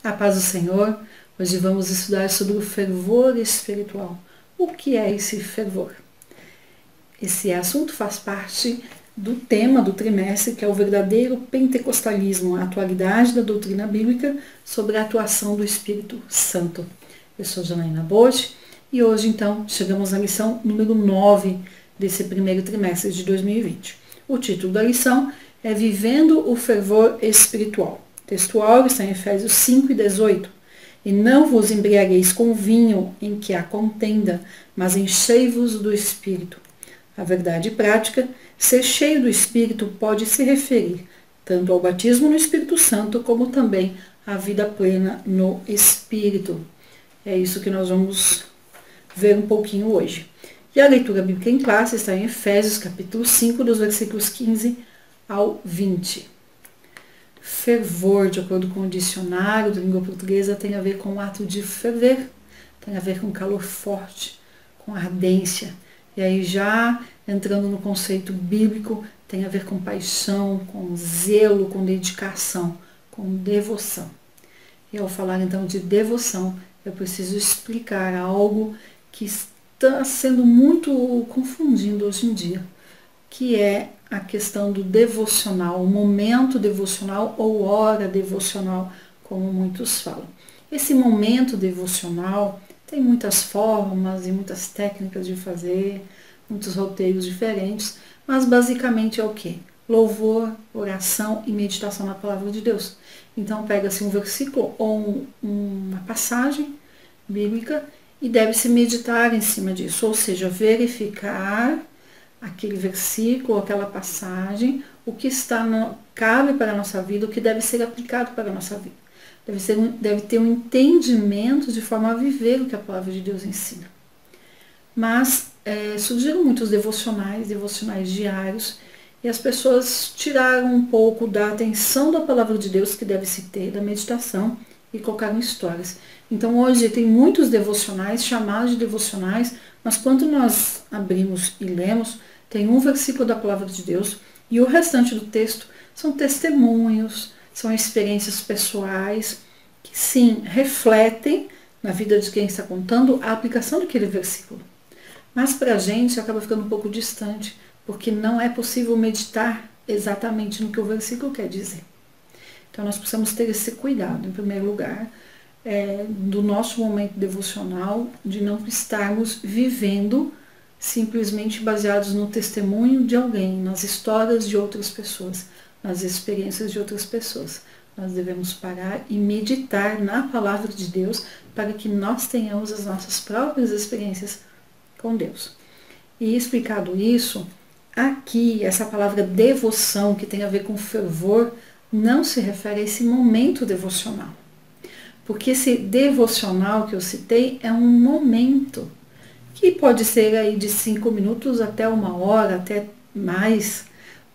A paz do Senhor. Hoje vamos estudar sobre o fervor espiritual. O que é esse fervor? Esse assunto faz parte do tema do trimestre, que é o verdadeiro pentecostalismo, a atualidade da doutrina bíblica sobre a atuação do Espírito Santo. Eu sou Janaína Bosch e hoje então chegamos à lição número 9 desse primeiro trimestre de 2020. O título da lição é Vivendo o Fervor Espiritual. O texto áureo está em Efésios 5:18. E não vos embriagueis com vinho em que há contenda, mas enchei-vos do Espírito. A verdade prática, ser cheio do Espírito pode se referir tanto ao batismo no Espírito Santo, como também à vida plena no Espírito. É isso que nós vamos ver um pouquinho hoje. E a leitura bíblica em classe está em Efésios capítulo 5, dos versículos 15 ao 20. Fervor, de acordo com o dicionário da língua portuguesa, tem a ver com o ato de ferver, tem a ver com calor forte, com ardência. E aí já entrando no conceito bíblico, tem a ver com paixão, com zelo, com dedicação, com devoção. E ao falar então de devoção, eu preciso explicar algo que está sendo muito confundido hoje em dia, que é a questão do devocional, o momento devocional ou hora devocional, como muitos falam. Esse momento devocional tem muitas formas e muitas técnicas de fazer, muitos roteiros diferentes, mas basicamente é o quê? Louvor, oração e meditação na palavra de Deus. Então pega-se um versículo ou uma passagem bíblica e deve-se meditar em cima disso, ou seja, verificar aquele versículo, aquela passagem, o que cabe para a nossa vida, o que deve ser aplicado para a nossa vida. Deve ter um entendimento de forma a viver o que a palavra de Deus ensina. Mas surgiram muitos devocionais diários, e as pessoas tiraram um pouco da atenção da palavra de Deus que deve se ter, da meditação, e colocaram histórias. Então hoje tem muitos devocionais, chamados de devocionais, mas quando nós abrimos e lemos, tem um versículo da palavra de Deus e o restante do texto são testemunhos, são experiências pessoais que sim, refletem na vida de quem está contando a aplicação daquele versículo. Mas para a gente acaba ficando um pouco distante, porque não é possível meditar exatamente no que o versículo quer dizer. Então nós precisamos ter esse cuidado, em primeiro lugar, do nosso momento devocional, de não estarmos vivendo simplesmente baseados no testemunho de alguém, nas histórias de outras pessoas, nas experiências de outras pessoas. Nós devemos parar e meditar na palavra de Deus para que nós tenhamos as nossas próprias experiências com Deus. E explicado isso, aqui essa palavra devoção, que tem a ver com fervor, não se refere a esse momento devocional. Porque esse devocional que eu citei é um momento que pode ser aí de 5 minutos até 1 hora, até mais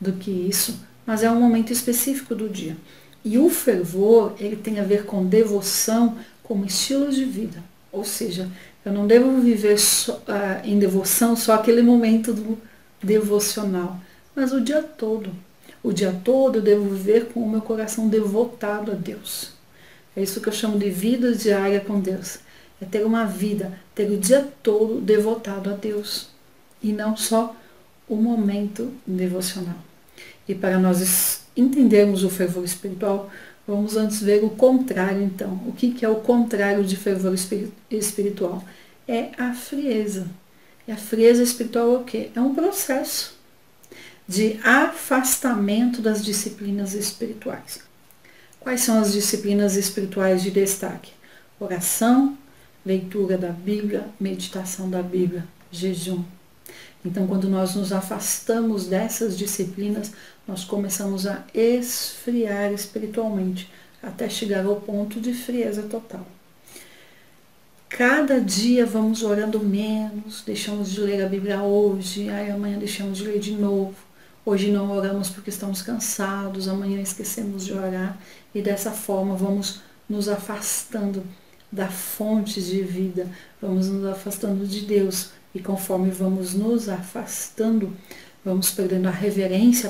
do que isso, mas é um momento específico do dia. E o fervor, ele tem a ver com devoção como estilo de vida. Ou seja, eu não devo viver em devoção só aquele momento do devocional, mas o dia todo. O dia todo eu devo viver com o meu coração devotado a Deus. É isso que eu chamo de vida diária com Deus. É ter uma vida, ter o dia todo devotado a Deus. E não só o momento devocional. E para nós entendermos o fervor espiritual, vamos antes ver o contrário então. O que é o contrário de fervor espiritual? É a frieza. E a frieza espiritual é o quê? É um processo de afastamento das disciplinas espirituais. Quais são as disciplinas espirituais de destaque? Oração, leitura da Bíblia, meditação da Bíblia, jejum. Então, quando nós nos afastamos dessas disciplinas, nós começamos a esfriar espiritualmente, até chegar ao ponto de frieza total. Cada dia vamos orando menos, deixamos de ler a Bíblia hoje, aí amanhã deixamos de ler de novo. Hoje não oramos porque estamos cansados, amanhã esquecemos de orar e dessa forma vamos nos afastando da fonte de vida, vamos nos afastando de Deus e conforme vamos nos afastando, vamos perdendo a reverência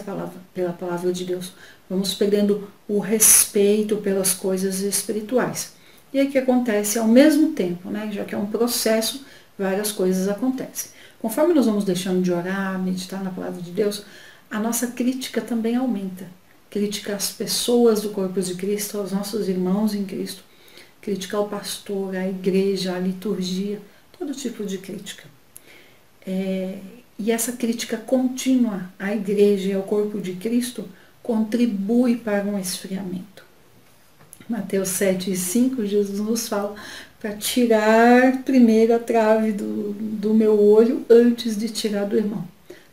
pela palavra de Deus, vamos perdendo o respeito pelas coisas espirituais. E aí o que acontece ao mesmo tempo, né? Já que é um processo, várias coisas acontecem. Conforme nós vamos deixando de orar, meditar na palavra de Deus, a nossa crítica também aumenta. Crítica às pessoas do corpo de Cristo, aos nossos irmãos em Cristo, crítica ao pastor, à igreja, à liturgia, todo tipo de crítica. E essa crítica contínua à igreja e ao corpo de Cristo contribui para um esfriamento. Mateus 7,5, Jesus nos fala para tirar primeiro a trave do meu olho antes de tirar do irmão.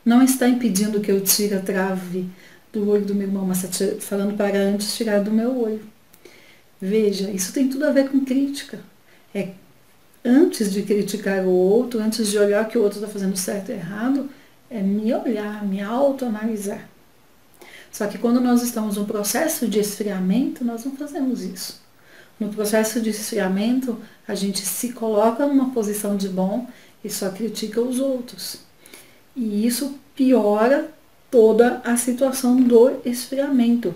Não está impedindo que eu tire a trave do olho do meu irmão, mas está falando para antes tirar do meu olho. Veja, isso tem tudo a ver com crítica. Antes de criticar o outro, antes de olhar que o outro está fazendo certo e errado, é me olhar, me autoanalisar. Só que quando nós estamos num processo de esfriamento, nós não fazemos isso. No processo de esfriamento, a gente se coloca numa posição de bom e só critica os outros. E isso piora toda a situação do esfriamento.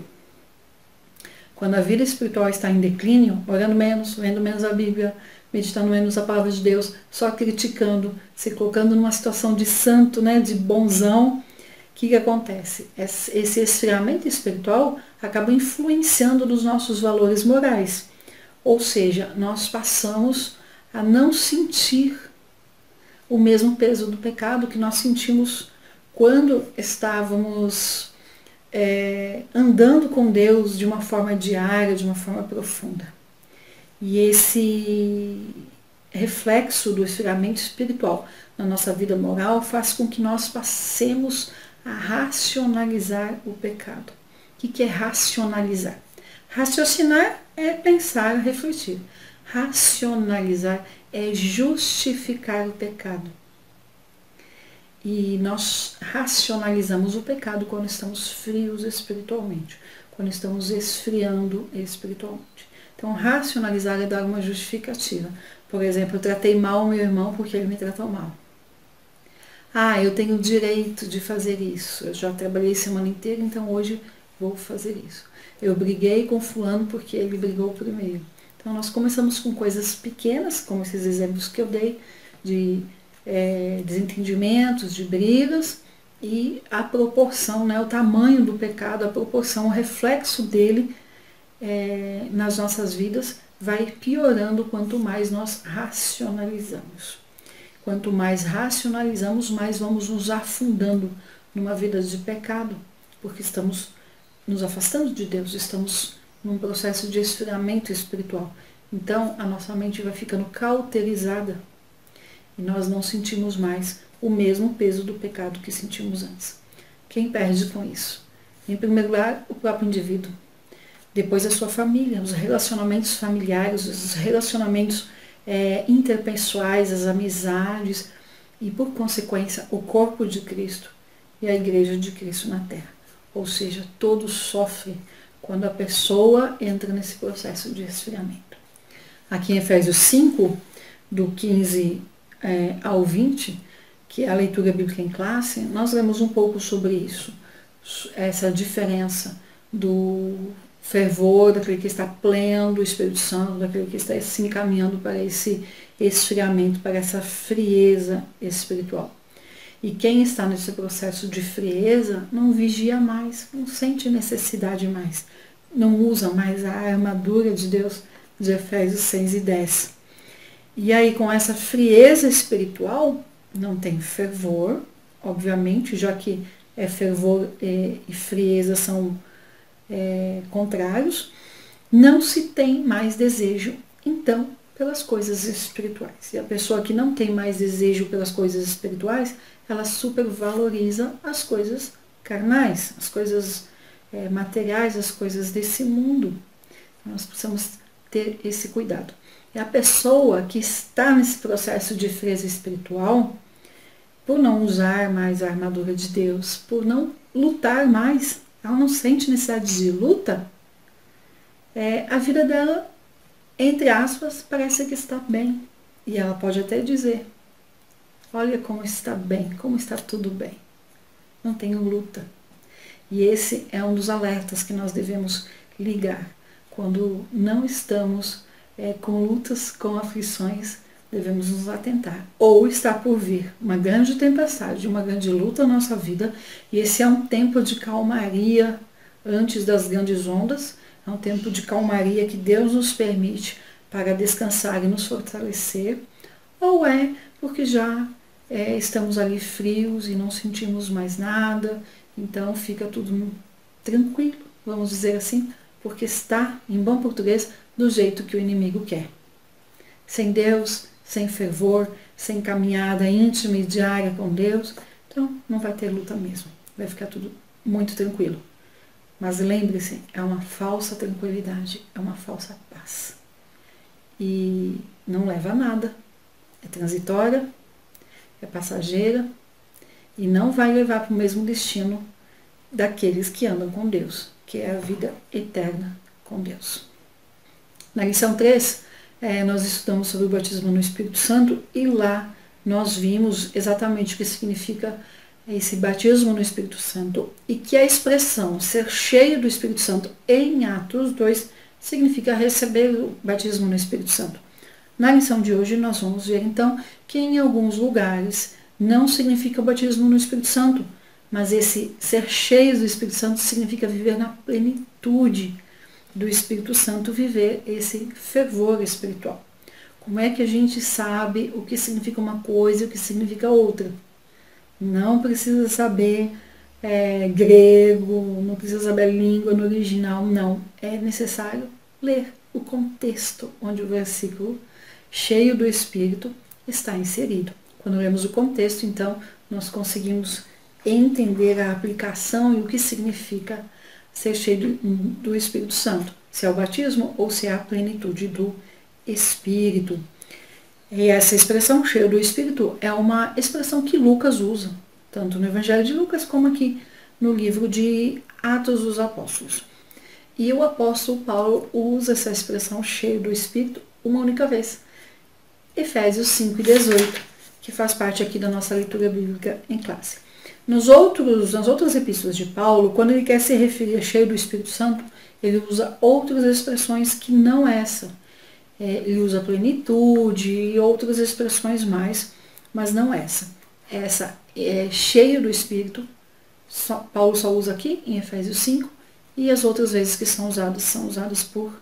Quando a vida espiritual está em declínio, orando menos, lendo menos a Bíblia, meditando menos a palavra de Deus, só criticando, se colocando numa situação de santo, né, de bonzão, o que acontece? Esse esfriamento espiritual acaba influenciando nos nossos valores morais. Ou seja, nós passamos a não sentir o mesmo peso do pecado que nós sentimos quando estávamos andando com Deus de uma forma diária, de uma forma profunda. E esse reflexo do esfriamento espiritual na nossa vida moral faz com que nós passemos a racionalizar o pecado. O que é racionalizar? Raciocinar é pensar, refletir. Racionalizar é justificar o pecado. E nós racionalizamos o pecado quando estamos frios espiritualmente, quando estamos esfriando espiritualmente. Então, racionalizar é dar uma justificativa. Por exemplo, eu tratei mal o meu irmão porque ele me tratou mal. Eu tenho o direito de fazer isso. Eu já trabalhei a semana inteira, então hoje vou fazer isso. Eu briguei com fulano porque ele brigou primeiro. Então, nós começamos com coisas pequenas, como esses exemplos que eu dei, de desentendimentos, de brigas, e a proporção, né, o tamanho do pecado, a proporção, o reflexo dele nas nossas vidas vai piorando quanto mais nós racionalizamos. Quanto mais racionalizamos, mais vamos nos afundando numa vida de pecado, porque estamos nos afastando de Deus, estamos num processo de esfriamento espiritual. Então, a nossa mente vai ficando cauterizada e nós não sentimos mais o mesmo peso do pecado que sentimos antes. Quem perde com isso? Em primeiro lugar, o próprio indivíduo. Depois a sua família, os relacionamentos familiares, os relacionamentos interpessoais, as amizades e, por consequência, o corpo de Cristo e a igreja de Cristo na terra. Ou seja, todos sofrem quando a pessoa entra nesse processo de esfriamento. Aqui em Efésios 5, do 15 ao 20, que é a leitura bíblica em classe, nós lemos um pouco sobre isso, essa diferença do fervor, daquele que está pleno do Espírito Santo, daquele que está se encaminhando para esse esfriamento, para essa frieza espiritual. E quem está nesse processo de frieza não vigia mais, não sente necessidade mais, não usa mais a armadura de Deus, de Efésios 6 e 10. E aí, com essa frieza espiritual, não tem fervor, obviamente, já que fervor e frieza são contrários, não se tem mais desejo, então, pelas coisas espirituais. E a pessoa que não tem mais desejo pelas coisas espirituais, ela supervaloriza as coisas carnais, as coisas materiais, as coisas desse mundo. Nós precisamos ter esse cuidado. E a pessoa que está nesse processo de frieza espiritual, por não usar mais a armadura de Deus, por não lutar mais, ela não sente necessidade de luta, a vida dela, entre aspas, parece que está bem. E ela pode até dizer, olha como está bem, como está tudo bem. não tenho luta. E esse é um dos alertas que nós devemos ligar. Quando não estamos com lutas, com aflições, devemos nos atentar. Ou está por vir uma grande tempestade, uma grande luta na nossa vida, e esse é um tempo de calmaria antes das grandes ondas, é um tempo de calmaria que Deus nos permite para descansar e nos fortalecer, ou é porque já estamos ali frios e não sentimos mais nada, então fica tudo tranquilo, vamos dizer assim, porque está, em bom português, do jeito que o inimigo quer. Sem Deus, sem fervor, sem caminhada íntima e diária com Deus, então não vai ter luta mesmo, vai ficar tudo muito tranquilo. Mas lembre-se, é uma falsa tranquilidade, é uma falsa paz. E não leva a nada, é transitória, é passageira e não vai levar para o mesmo destino daqueles que andam com Deus, que é a vida eterna com Deus. Na lição 3, nós estudamos sobre o batismo no Espírito Santo e lá nós vimos exatamente o que significa esse batismo no Espírito Santo e que a expressão ser cheio do Espírito Santo em Atos 2 significa receber o batismo no Espírito Santo. Na lição de hoje nós vamos ver então que em alguns lugares não significa o batismo no Espírito Santo, mas esse ser cheio do Espírito Santo significa viver na plenitude do Espírito Santo, viver esse fervor espiritual. Como é que a gente sabe o que significa uma coisa e o que significa outra? Não precisa saber grego, não precisa saber a língua no original, não. É necessário ler o contexto onde o versículo cheio do Espírito está inserido. Quando lemos o contexto, então, nós conseguimos entender a aplicação e o que significa ser cheio do Espírito Santo. Se é o batismo ou se é a plenitude do Espírito. E essa expressão, cheio do Espírito, é uma expressão que Lucas usa, tanto no Evangelho de Lucas como aqui no livro de Atos dos Apóstolos. E o apóstolo Paulo usa essa expressão, cheio do Espírito, uma única vez. Efésios 5:18, que faz parte aqui da nossa leitura bíblica em classe. Nas outras epístolas de Paulo, quando ele quer se referir a cheio do Espírito Santo, ele usa outras expressões que não essa. Ele usa plenitude e outras expressões mais, mas não essa. Essa é cheio do Espírito, Paulo só usa aqui em Efésios 5, e as outras vezes que são usadas por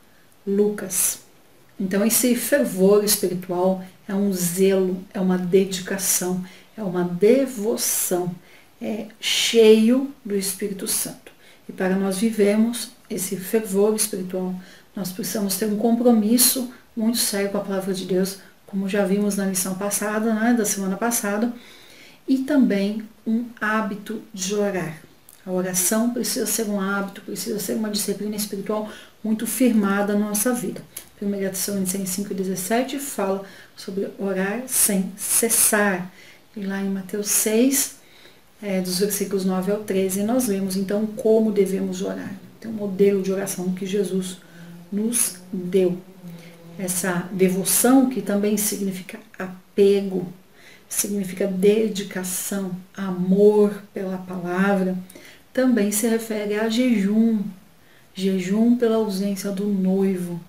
Lucas. Então esse fervor espiritual é um zelo, é uma dedicação, é uma devoção, é cheio do Espírito Santo. E para nós vivermos esse fervor espiritual, nós precisamos ter um compromisso muito sério com a palavra de Deus, como já vimos na lição passada, da semana passada, e também um hábito de orar. A oração precisa ser um hábito, precisa ser uma disciplina espiritual muito firmada na nossa vida. 1 Tessalonicenses 5:17 fala sobre orar sem cessar. E lá em Mateus 6, dos versículos 9 ao 13, nós vemos então como devemos orar. Tem um modelo de oração que Jesus nos deu. Essa devoção, que também significa apego, significa dedicação, amor pela palavra, também se refere a jejum. Jejum pela ausência do noivo.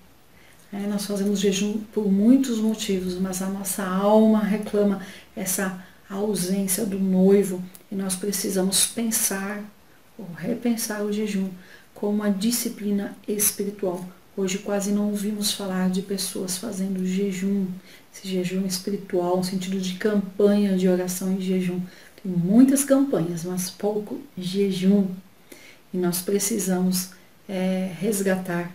Nós fazemos jejum por muitos motivos, mas a nossa alma reclama essa ausência do noivo e nós precisamos pensar ou repensar o jejum como uma disciplina espiritual. Hoje quase não ouvimos falar de pessoas fazendo jejum, esse jejum espiritual, no sentido de campanha de oração e jejum. Tem muitas campanhas, mas pouco jejum. E nós precisamos resgatar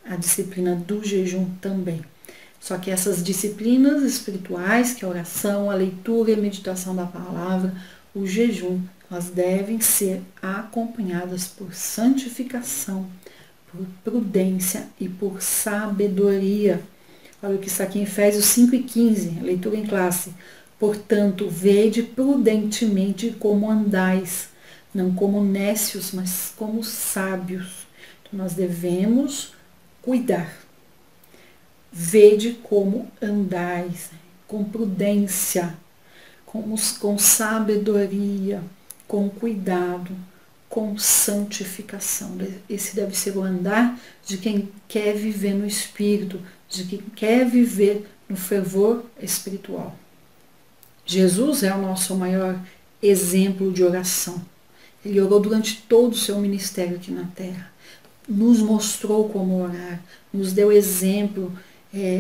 a disciplina do jejum também. Só que essas disciplinas espirituais, que é a oração, a leitura e a meditação da palavra, o jejum, elas devem ser acompanhadas por santificação, por prudência e por sabedoria. Olha o que está aqui em Efésios 5:15, leitura em classe. Portanto, vede prudentemente como andais, não como nécios, mas como sábios. Então, nós devemos cuidar. Vede como andais, com prudência, com sabedoria, com cuidado, com santificação. Esse deve ser o andar de quem quer viver no Espírito, de quem quer viver no fervor espiritual. Jesus é o nosso maior exemplo de oração. Ele orou durante todo o seu ministério aqui na terra. Nos mostrou como orar, nos deu exemplo,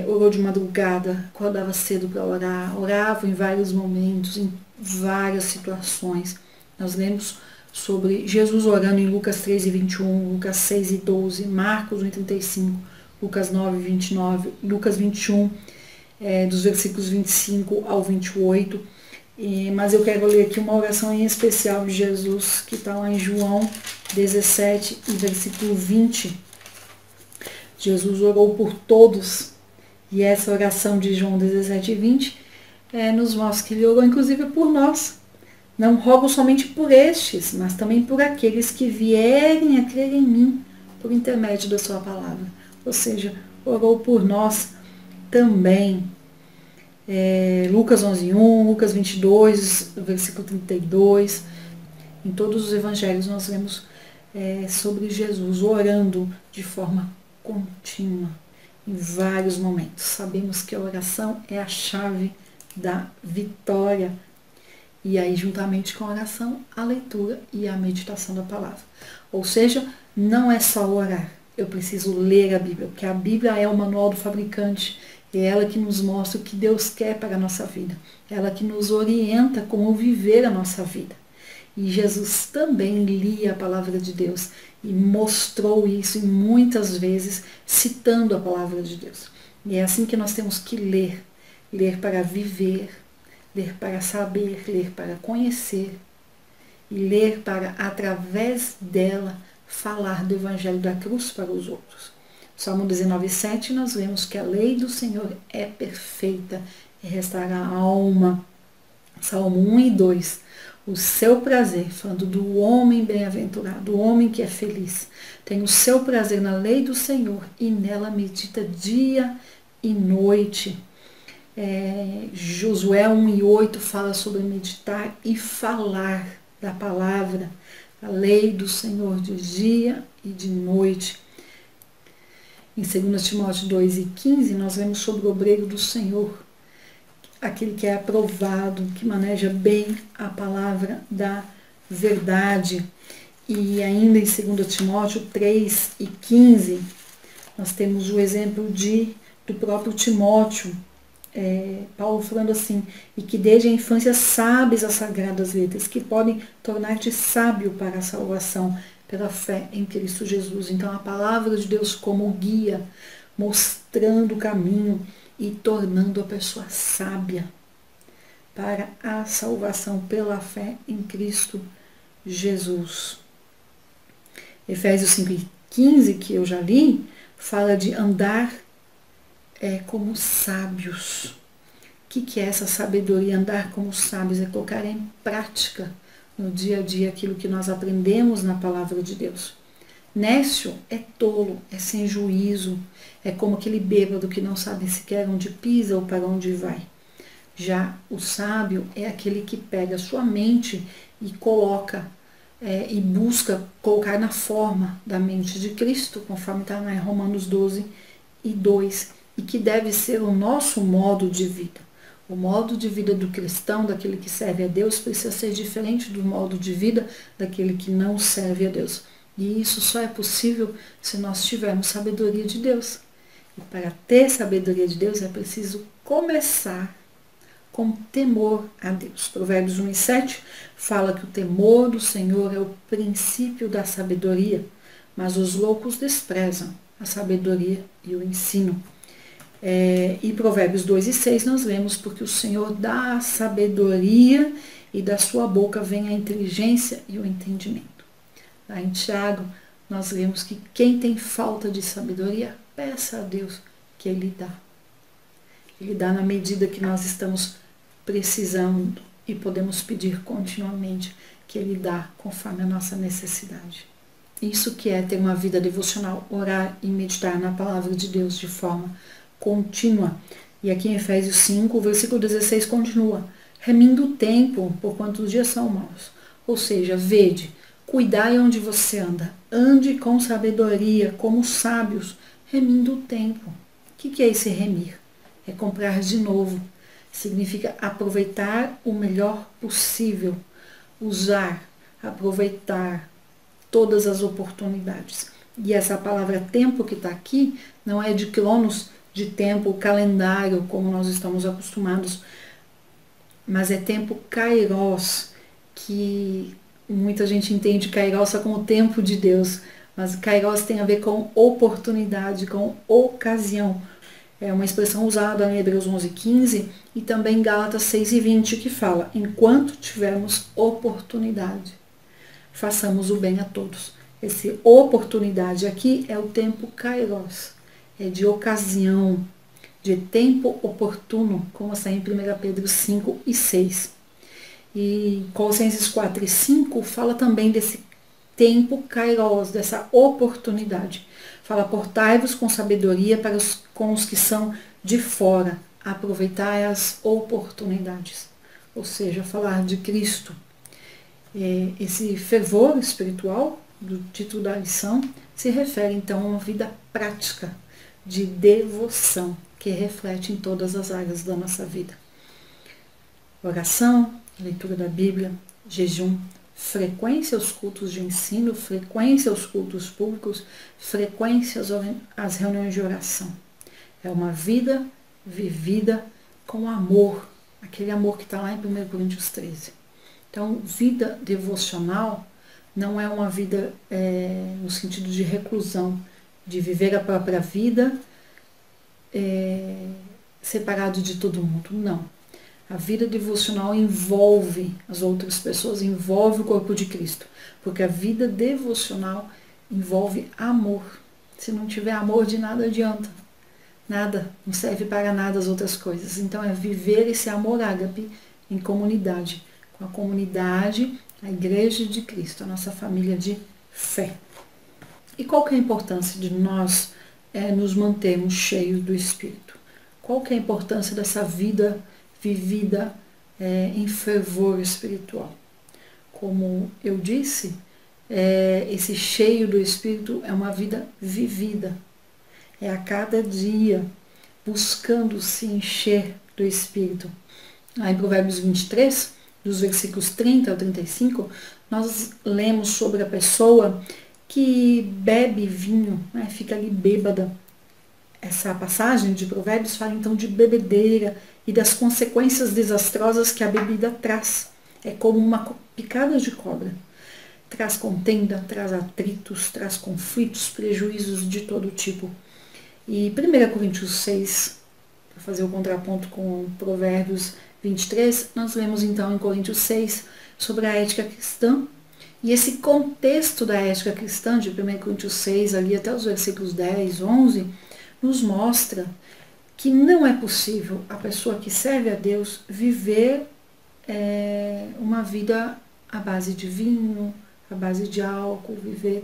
orou de madrugada, acordava cedo para orar, orava em vários momentos, em várias situações. Nós lemos sobre Jesus orando em Lucas 3:21, Lucas 6:12, Marcos 1:35, Lucas 9:29, Lucas 21, dos versículos 25 ao 28. Mas eu quero ler aqui uma oração em especial de Jesus, que está lá em João 17 e versículo 20. Jesus orou por todos, e essa oração de João 17 e 20 nos mostra que ele orou inclusive por nós. Não rogo somente por estes, mas também por aqueles que vierem a crer em mim, por intermédio da sua palavra. Ou seja, orou por nós também. Lucas 11:1, Lucas 22, versículo 32. Em todos os evangelhos nós vemos sobre Jesus orando de forma contínua, em vários momentos. Sabemos que a oração é a chave da vitória. E aí, juntamente com a oração, a leitura e a meditação da palavra. Ou seja, não é só orar. Eu preciso ler a Bíblia, porque a Bíblia é o manual do fabricante. É ela que nos mostra o que Deus quer para a nossa vida. É ela que nos orienta como viver a nossa vida. E Jesus também lia a palavra de Deus e mostrou isso muitas vezes, citando a palavra de Deus. E é assim que nós temos que ler. Ler para viver, ler para saber, ler para conhecer e ler para, através dela, falar do Evangelho da cruz para os outros. Salmo 19:7 nós vemos que a lei do Senhor é perfeita e restaura a alma. Salmo 1:2, o seu prazer, falando do homem bem-aventurado, do homem que é feliz, tem o seu prazer na lei do Senhor e nela medita dia e noite. Josué 1:8 fala sobre meditar e falar da palavra, a lei do Senhor de dia e de noite. Em 2 Timóteo 2:15 nós vemos sobre o obreiro do Senhor, aquele que é aprovado, que maneja bem a palavra da verdade. E ainda em 2 Timóteo 3:15 nós temos o exemplo do próprio Timóteo, Paulo falando assim: e que desde a infância sabes as sagradas letras, que podem tornar-te sábio para a salvação pela fé em Cristo Jesus. Então a palavra de Deus como guia, mostrando o caminho e tornando a pessoa sábia para a salvação pela fé em Cristo Jesus. Efésios 5:15, que eu já li, fala de andar como sábios. O que é essa sabedoria? Andar como sábios é colocar em prática no dia a dia aquilo que nós aprendemos na palavra de Deus. Nécio é tolo, é sem juízo, é como aquele bêbado que não sabe sequer onde pisa ou para onde vai. Já o sábio é aquele que pega a sua mente e coloca e busca colocar na forma da mente de Cristo, conforme está em Romanos 12:2, e que deve ser o nosso modo de vida. O modo de vida do cristão, daquele que serve a Deus, precisa ser diferente do modo de vida daquele que não serve a Deus. E isso só é possível se nós tivermos sabedoria de Deus. E para ter sabedoria de Deus é preciso começar com temor a Deus. Provérbios 1:7 fala que o temor do Senhor é o princípio da sabedoria, mas os loucos desprezam a sabedoria e o ensino. E Provérbios 2:6 nós vemos: porque o Senhor dá a sabedoria e da sua boca vem a inteligência e o entendimento. Lá em Tiago nós vemos que quem tem falta de sabedoria, peça a Deus que Ele dá. Ele dá na medida que nós estamos precisando e podemos pedir continuamente que Ele dá conforme a nossa necessidade. Isso que é ter uma vida devocional, orar e meditar na palavra de Deus de forma contínua. E aqui em Efésios 5, o versículo 16 continua: remindo o tempo, porquanto os dias são maus. Ou seja, vede, cuidai onde você anda, ande com sabedoria, como sábios, remindo o tempo. O que é esse remir? É comprar de novo. Significa aproveitar o melhor possível, usar, aproveitar todas as oportunidades. E essa palavra tempo que está aqui não é de cronos, de tempo, calendário, como nós estamos acostumados, mas é tempo kairos, que muita gente entende kairos como o tempo de Deus, mas kairos tem a ver com oportunidade, com ocasião. É uma expressão usada em Hebreus 11:15 e também em Gálatas 6:20, que fala: enquanto tivermos oportunidade, façamos o bem a todos. Essa oportunidade aqui é o tempo kairos, é de ocasião, de tempo oportuno, como está em 1 Pedro 5:6. E Colossenses 4:5 fala também desse tempo kairos, dessa oportunidade. Fala: portai-vos com sabedoria com os que são de fora, aproveitai as oportunidades. Ou seja, falar de Cristo. Esse fervor espiritual, do título da lição, se refere então a uma vida prática de devoção, que reflete em todas as áreas da nossa vida. Oração, leitura da Bíblia, jejum, frequência aos cultos de ensino, frequência aos cultos públicos, frequência às reuniões de oração. É uma vida vivida com amor, aquele amor que está lá em 1 Coríntios 13. Então, vida devocional não é uma vida no sentido de reclusão, de viver a própria vida separado de todo mundo. Não. A vida devocional envolve as outras pessoas, envolve o corpo de Cristo, porque a vida devocional envolve amor. Se não tiver amor, de nada adianta. Nada, não serve para nada as outras coisas. Então é viver esse amor ágape em comunidade, com a comunidade, a Igreja de Cristo, a nossa família de fé. E qual que é a importância de nós nos mantermos cheios do Espírito? Qual que é a importância dessa vida vivida em fervor espiritual? Como eu disse, esse cheio do Espírito é uma vida vivida. É a cada dia buscando se encher do Espírito. Lá em Provérbios 23, dos versículos 30 ao 35, nós lemos sobre a pessoa que bebe vinho, fica ali bêbada. Essa passagem de Provérbios fala então de bebedeira e das consequências desastrosas que a bebida traz. É como uma picada de cobra. Traz contenda, traz atritos, traz conflitos, prejuízos de todo tipo. E 1 Coríntios 6, para fazer o contraponto com Provérbios 23, nós lemos então em Coríntios 6 sobre a ética cristã. E esse contexto da ética cristã, de 1 Coríntios 6, ali até os versículos 10, 11, nos mostra que não é possível a pessoa que serve a Deus viver uma vida à base de vinho, à base de álcool,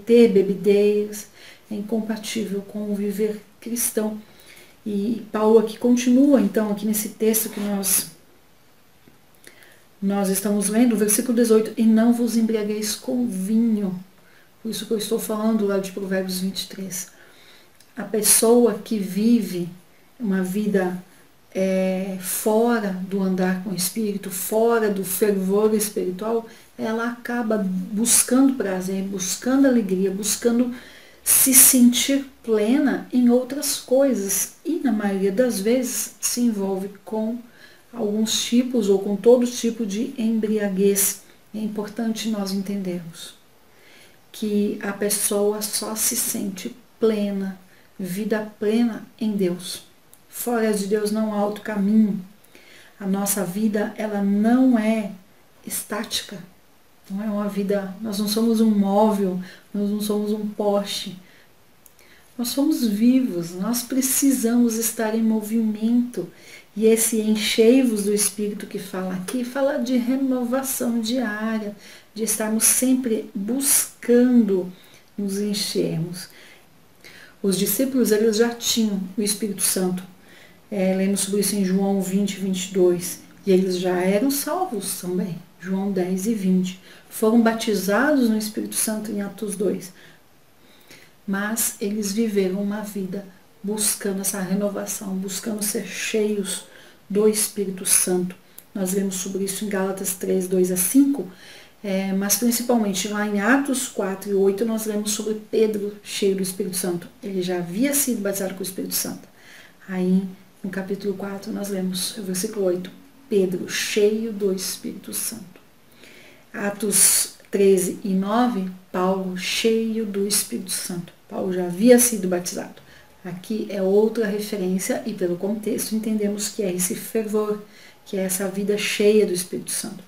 ter bebedeiras. É incompatível com o viver cristão. E Paulo aqui continua, então, aqui nesse texto que nós estamos lendo, versículo 18, e não vos embriagueis com vinho. Por isso que eu estou falando lá de Provérbios 23. A pessoa que vive uma vida fora do andar com o Espírito, fora do fervor espiritual, ela acaba buscando prazer, buscando alegria, buscando se sentir plena em outras coisas e, na maioria das vezes, se envolve com alguns tipos ou com todo tipo de embriaguez. É importante nós entendermos que a pessoa só se sente plena, vida plena em Deus. Fora de Deus não há outro caminho. A nossa vida, ela não é estática. Não é uma vida, nós não somos um móvel, nós não somos um poste. Nós somos vivos, nós precisamos estar em movimento. E esse enchei-vos do Espírito que fala aqui, fala de renovação diária, de estarmos sempre buscando nos enchermos. Os discípulos, eles já tinham o Espírito Santo. Lemos sobre isso em João 20, 22. E eles já eram salvos também. João 10 e 20. Foram batizados no Espírito Santo em Atos 2. Mas eles viveram uma vida buscando essa renovação, buscando ser cheios do Espírito Santo. Nós lemos sobre isso em Gálatas 3, 2 a 5, mas principalmente lá em Atos 4 e 8 nós lemos sobre Pedro cheio do Espírito Santo. Ele já havia sido batizado com o Espírito Santo. Aí no capítulo 4 nós lemos o versículo 8, Pedro cheio do Espírito Santo. Atos 13 e 9, Paulo cheio do Espírito Santo. Paulo já havia sido batizado. Aqui é outra referência e pelo contexto entendemos que é esse fervor, que é essa vida cheia do Espírito Santo.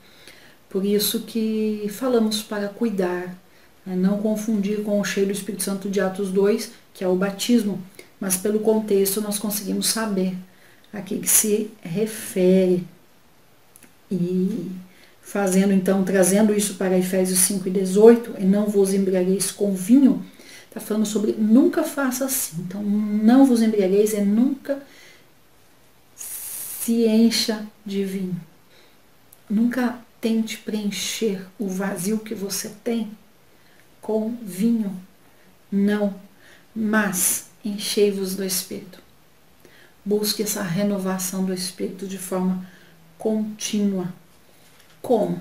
Por isso que falamos para cuidar, não confundir com o cheio do Espírito Santo de Atos 2, que é o batismo, mas pelo contexto nós conseguimos saber a que se refere. E fazendo então, trazendo isso para Efésios 5 e 18, e não vos embriagueis com vinho, está falando sobre nunca faça assim. Então, não vos embriagueis é nunca se encha de vinho. Nunca tente preencher o vazio que você tem com vinho. Não. Mas enchei-vos do Espírito. Busque essa renovação do Espírito de forma contínua. Como?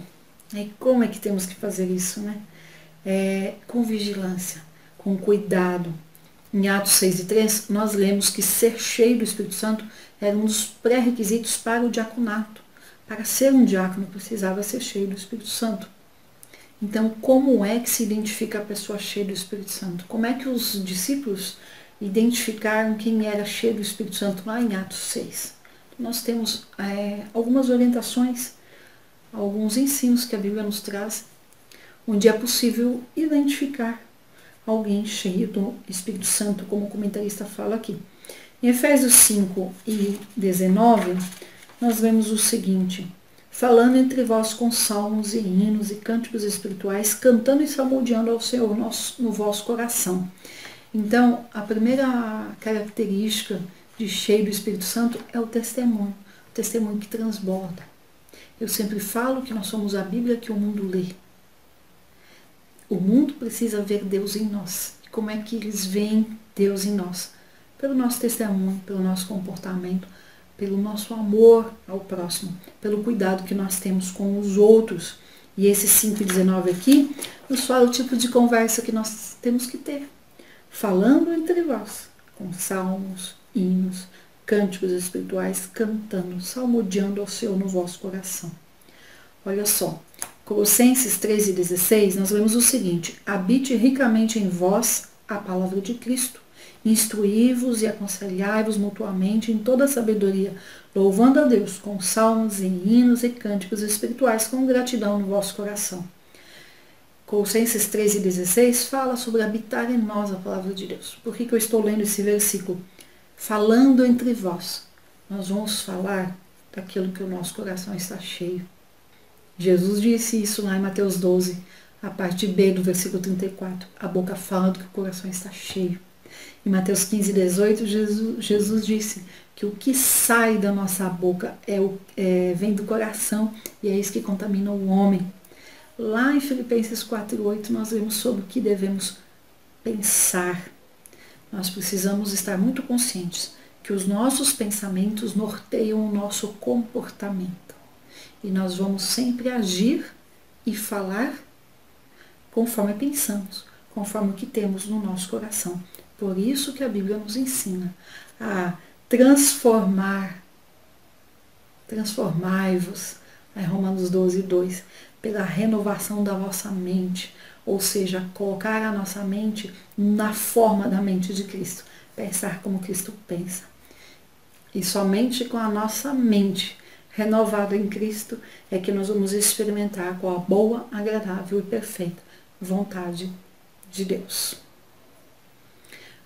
E como é que temos que fazer isso, né? Com vigilância, com cuidado. Em Atos 6 e 3, nós lemos que ser cheio do Espírito Santo era um dos pré-requisitos para o diaconato. Para ser um diácono, precisava ser cheio do Espírito Santo. Então, como é que se identifica a pessoa cheia do Espírito Santo? Como é que os discípulos identificaram quem era cheio do Espírito Santo lá em Atos 6? Nós temos algumas orientações, alguns ensinos que a Bíblia nos traz, onde é possível identificar alguém cheio do Espírito Santo, como o comentarista fala aqui. Em Efésios 5 e 19, nós vemos o seguinte: falando entre vós com salmos e hinos e cânticos espirituais, cantando e salmodiando ao Senhor no vosso coração. Então, a primeira característica de cheio do Espírito Santo é o testemunho que transborda. Eu sempre falo que nós somos a Bíblia que o mundo lê. O mundo precisa ver Deus em nós. Como é que eles veem Deus em nós? Pelo nosso testemunho, pelo nosso comportamento, pelo nosso amor ao próximo, pelo cuidado que nós temos com os outros. E esse 5:19 aqui nos fala o tipo de conversa que nós temos que ter. Falando entre vós, com salmos, hinos, cânticos espirituais, cantando, salmodiando ao Senhor no vosso coração. Olha só, Colossenses 3:16, nós lemos o seguinte: habite ricamente em vós a palavra de Cristo, instruí-vos e aconselhai-vos mutuamente em toda a sabedoria, louvando a Deus com salmos e hinos e cânticos espirituais com gratidão no vosso coração. Colossenses 3:16 fala sobre habitar em nós a palavra de Deus. Por que eu estou lendo esse versículo? Falando entre vós, nós vamos falar daquilo que o nosso coração está cheio. Jesus disse isso lá em Mateus 12, a parte B do versículo 34. A boca fala do que o coração está cheio. Em Mateus 15:18, Jesus disse que o que sai da nossa boca vem do coração e é isso que contamina o homem. Lá em Filipenses 4:8 nós vemos sobre o que devemos pensar. Nós precisamos estar muito conscientes que os nossos pensamentos norteiam o nosso comportamento. E nós vamos sempre agir e falar conforme pensamos, conforme o que temos no nosso coração. Por isso que a Bíblia nos ensina a transformai-vos, Romanos 12:2, pela renovação da vossa mente, ou seja, colocar a nossa mente na forma da mente de Cristo, pensar como Cristo pensa. E somente com a nossa mente renovada em Cristo é que nós vamos experimentar qual a boa, agradável e perfeita vontade de Deus.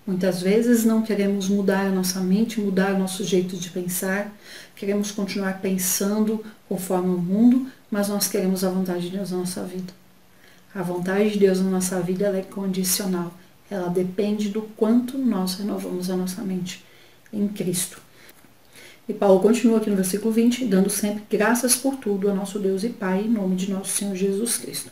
Muitas vezes não queremos mudar a nossa mente, mudar o nosso jeito de pensar, queremos continuar pensando conforme o mundo, mas nós queremos a vontade de Deus na nossa vida. A vontade de Deus na nossa vida ela é condicional, ela depende do quanto nós renovamos a nossa mente em Cristo. E Paulo continua aqui no versículo 20, dando sempre graças por tudo a nosso Deus e Pai, em nome de nosso Senhor Jesus Cristo.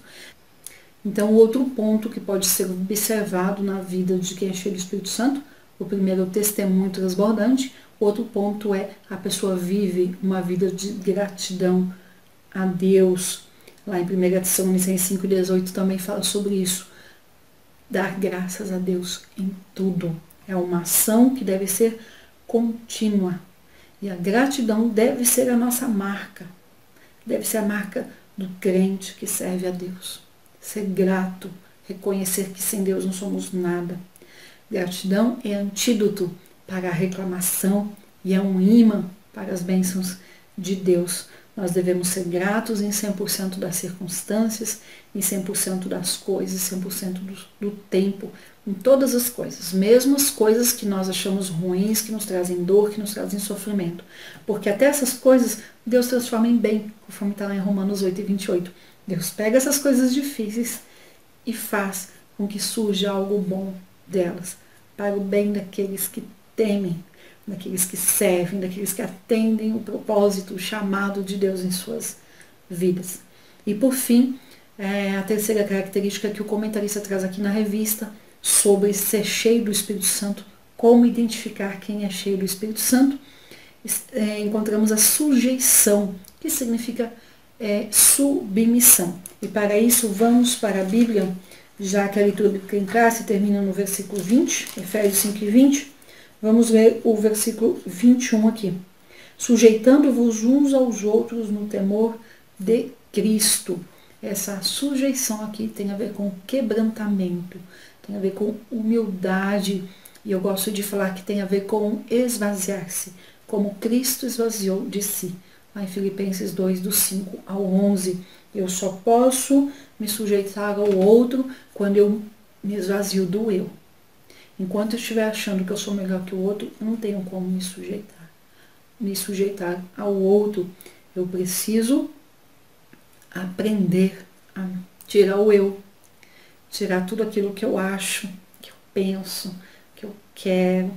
Então, o outro ponto que pode ser observado na vida de quem é cheio do Espírito Santo, o primeiro é o testemunho transbordante, o outro ponto é a pessoa vive uma vida de gratidão a Deus. Lá em 1 Tessalonicenses 5,18 também fala sobre isso. Dar graças a Deus em tudo. É uma ação que deve ser contínua. E a gratidão deve ser a nossa marca. Deve ser a marca do crente que serve a Deus. Ser grato, reconhecer que sem Deus não somos nada. Gratidão é antídoto para a reclamação e é um imã para as bênçãos de Deus. Nós devemos ser gratos em 100% das circunstâncias, em 100% das coisas, 100% do tempo, em todas as coisas, mesmo as coisas que nós achamos ruins, que nos trazem dor, que nos trazem sofrimento. Porque até essas coisas Deus transforma em bem, conforme está lá em Romanos 8:28. Deus pega essas coisas difíceis e faz com que surja algo bom delas, para o bem daqueles que temem, daqueles que servem, daqueles que atendem o propósito, o chamado de Deus em suas vidas. E por fim, a terceira característica que o comentarista traz aqui na revista, sobre ser cheio do Espírito Santo, como identificar quem é cheio do Espírito Santo, encontramos a sujeição, que significa submissão. E para isso vamos para a Bíblia, já que a leitura bíblica em classe termina no versículo 20, Efésios 5:20, vamos ler o versículo 21 aqui. Sujeitando-vos uns aos outros no temor de Cristo. Essa sujeição aqui tem a ver com quebrantamento, tem a ver com humildade, e eu gosto de falar que tem a ver com esvaziar-se, como Cristo esvaziou de si. Lá em Filipenses 2, do 5 ao 11, eu só posso me sujeitar ao outro quando eu me esvazio do eu. Enquanto eu estiver achando que eu sou melhor que o outro, eu não tenho como me sujeitar. Me sujeitar ao outro, eu preciso aprender a tirar o eu, tirar tudo aquilo que eu acho, que eu penso, que eu quero,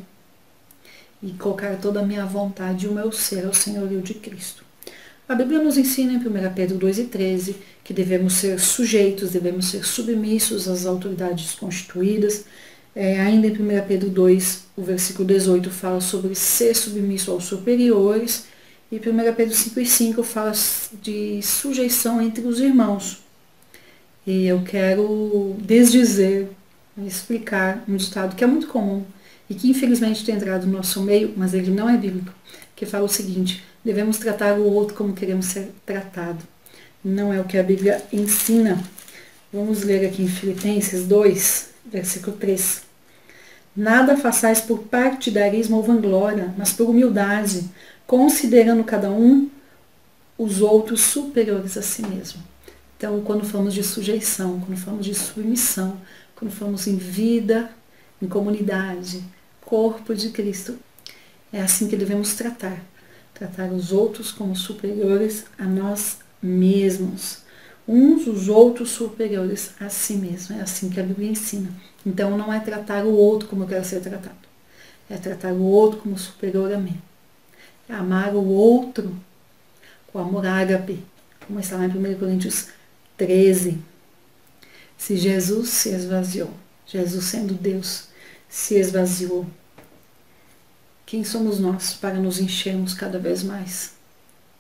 e colocar toda a minha vontade e o meu ser ao senhorio de Cristo. A Bíblia nos ensina em 1 Pedro 2:13 que devemos ser sujeitos, devemos ser submissos às autoridades constituídas. Ainda em 1 Pedro 2, o versículo 18 fala sobre ser submisso aos superiores, e 1 Pedro 5:5 fala de sujeição entre os irmãos. E eu quero desdizer, explicar um ditado que é muito comum e que infelizmente tem entrado no nosso meio, mas ele não é bíblico, que fala o seguinte: devemos tratar o outro como queremos ser tratado. Não é o que a Bíblia ensina. Vamos ler aqui em Filipenses 2, versículo 3. Nada façais por partidarismo ou vanglória, mas por humildade, considerando cada um os outros superiores a si mesmo. Então, quando falamos de sujeição, quando falamos de submissão, quando falamos em vida, em comunidade, corpo de Cristo, é assim que devemos tratar. Tratar os outros como superiores a nós mesmos. Uns os outros superiores a si mesmo. É assim que a Bíblia ensina. Então não é tratar o outro como eu quero ser tratado. É tratar o outro como superior a mim. É amar o outro com amor ágape, como está lá em 1 Coríntios 13. Se Jesus se esvaziou, Jesus sendo Deus, se esvaziou, quem somos nós para nos enchermos cada vez mais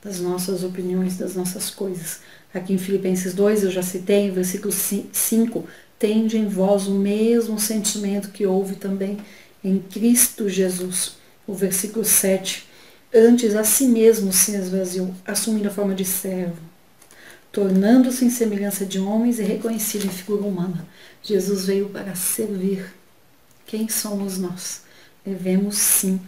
das nossas opiniões, das nossas coisas? Aqui em Filipenses 2, eu já citei, versículo 5, tende em vós o mesmo sentimento que houve também em Cristo Jesus. O versículo 7, antes a si mesmo se esvaziou, assumindo a forma de servo, tornando-se em semelhança de homens e reconhecido em figura humana. Jesus veio para servir. Quem somos nós? Devemos sim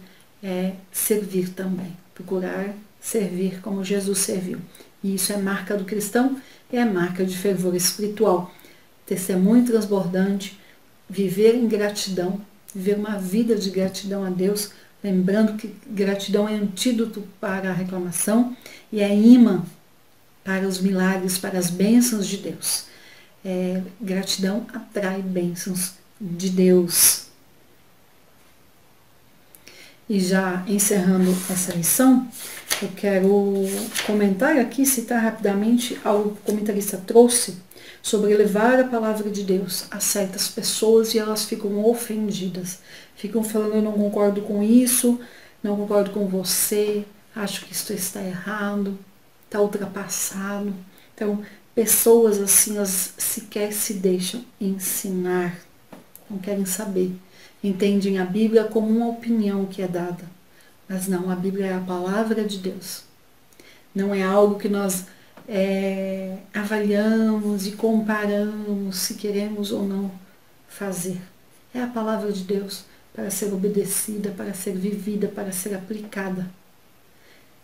servir também, procurar servir como Jesus serviu. E isso é marca do cristão, é marca de fervor espiritual. Testemunho transbordante, viver em gratidão, viver uma vida de gratidão a Deus, lembrando que gratidão é antídoto para a reclamação e é imã para os milagres, para as bênçãos de Deus. Gratidão atrai bênçãos de Deus. E já encerrando essa lição, eu quero comentar aqui, citar rapidamente algo que o comentarista trouxe sobre levar a palavra de Deus a certas pessoas e elas ficam ofendidas. Ficam falando, eu não concordo com isso, não concordo com você, acho que isso está errado, está ultrapassado. Então, pessoas assim, elas sequer se deixam ensinar, não querem saber. Entendem a Bíblia como uma opinião que é dada. Mas não, a Bíblia é a palavra de Deus. Não é algo que nós avaliamos e comparamos se queremos ou não fazer. É a palavra de Deus para ser obedecida, para ser vivida, para ser aplicada.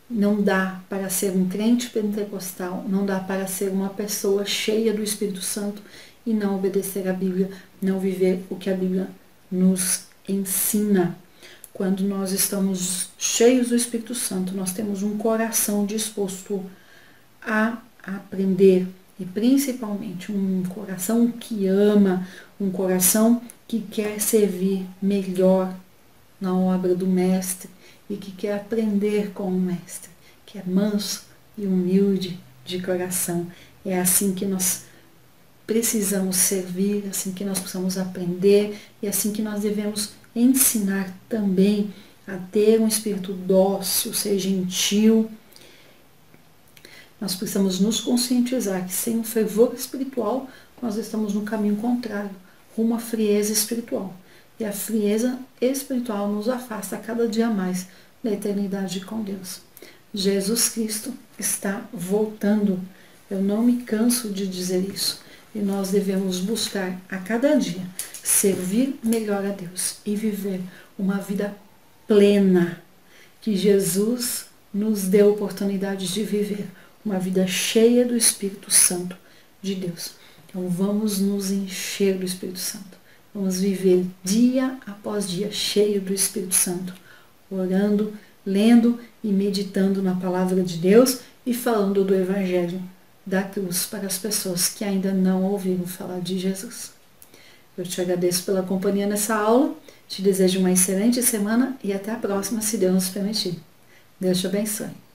Não dá para ser um crente pentecostal, não dá para ser uma pessoa cheia do Espírito Santo e não obedecer a Bíblia, não viver o que a Bíblia nos ensina. Quando nós estamos cheios do Espírito Santo, nós temos um coração disposto a aprender e principalmente um coração que ama, um coração que quer servir melhor na obra do Mestre e que quer aprender com o Mestre, que é manso e humilde de coração. É assim que nós precisamos servir, assim que nós precisamos aprender e assim que nós devemos ensinar também a ter um espírito dócil, ser gentil. Nós precisamos nos conscientizar que sem o fervor espiritual nós estamos no caminho contrário, rumo à frieza espiritual. E a frieza espiritual nos afasta cada dia mais da eternidade com Deus. Jesus Cristo está voltando. Eu não me canso de dizer isso. E nós devemos buscar a cada dia servir melhor a Deus e viver uma vida plena que Jesus nos deu oportunidade de viver, uma vida cheia do Espírito Santo de Deus. Então vamos nos encher do Espírito Santo, vamos viver dia após dia cheio do Espírito Santo, orando, lendo e meditando na palavra de Deus e falando do Evangelho da cruz para as pessoas que ainda não ouviram falar de Jesus. Eu te agradeço pela companhia nessa aula, te desejo uma excelente semana e até a próxima, se Deus nos permitir. Deus te abençoe.